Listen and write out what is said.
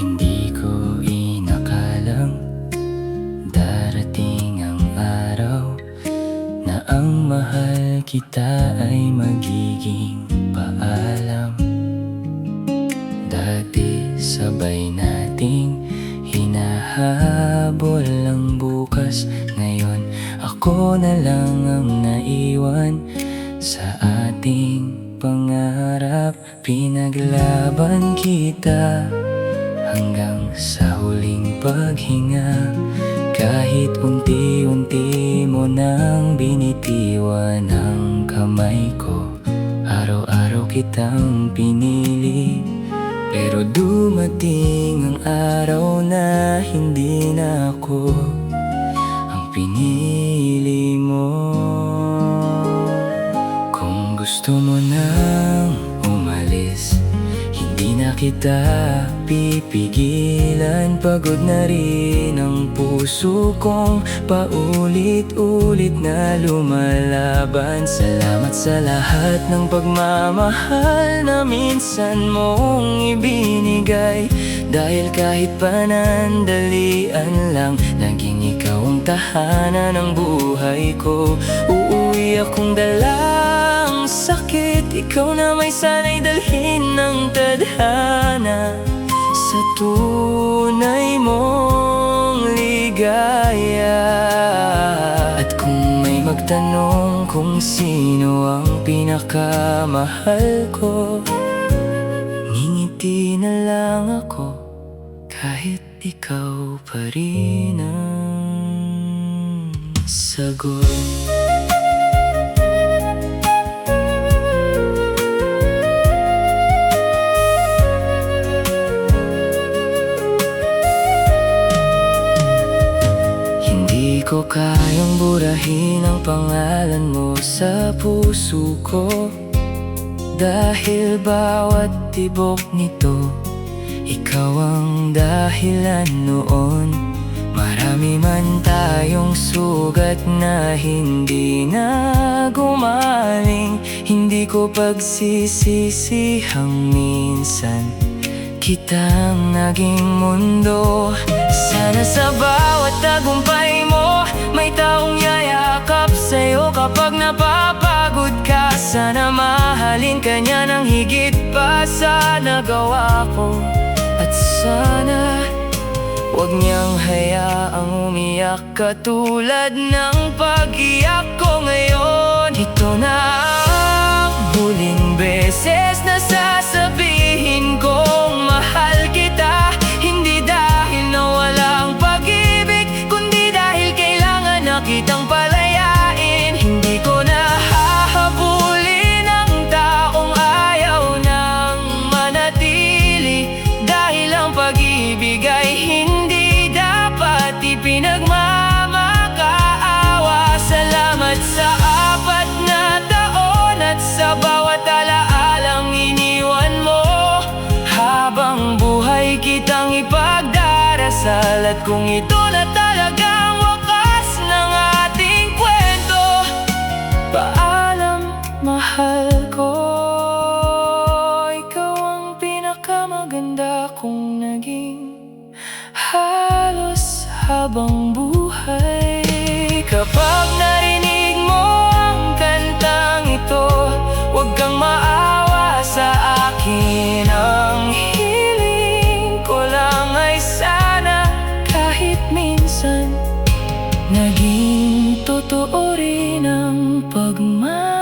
Hindi ko inakalang darating ang araw na ang mahal kita ay magiging paalam. Dati sabay nating hinahabol ang bukas. Ngayon ako na lang ang naiwan sa ating pangarap. Pinaglaban kita hanggang sa huling paghinga. Kahit unti-unti mo nang binitiwan ang kamay ko, araw-araw kitang pinili. Pero dumating ang araw na hindi na ako ang pinili mo. Kung gusto mo nang umalis, hindi na kita pipigilan. Pagod na rin ang puso kong paulit-ulit na lumalaban. Salamat sa lahat ng pagmamahal na minsan mong ibinigay. Dahil kahit panandalian lang, naging ikaw ang tahanan ng buhay ko. Uuwi akong dalang sakit, ikaw na may sana'y dalhin ng tadhana sa tunay mong ligaya. At kung may magtanong kung sino ang pinakamahal ko, ngingiti na lang ako kahit ikaw pa rin ang sagot. Hindi ko kayang burahin ang pangalan mo sa puso ko, dahil bawat tibok nito ikaw ang dahilan noon. Marami man tayong sugat na hindi na gumaling. Hindi ko pagsisisihang minsan kitang naging mundo. Sana sa bawat tagumpay mo may taong yayakap sa'yo kapag napapagod ka. Sana mahalin ka niya ng higit pa sa nagawa ko. At sana huwag niyang hayaang umiyak katulad ng pag-iyak ko ngayon. Ito na ang huling beses na sasabihin kong mahal kita. Hindi dahil nawala ang pag-ibig, kundi dahil kailangan na kitang palayain. Hindi ko na hahabulin ang taong ayaw nang manatili, dahil ang pag-ibig ay hindi dapat ipinagmamakaawa. Salamat sa 4 na taon at sa bawat alaalang iniwan mo. Habang buhay kitang ipagdarasal, at kung ito na talagang wakas ng ating kwento, paalam, mahal ko. Ikaw ang pinakamaganda kong naging halos habang buhay. Kapag narinig mo ang kantang ito, huwag kang maawa sa akin. Ang hiling ko lang ay sana kahit minsan naging totoo rin ang pagmamahal.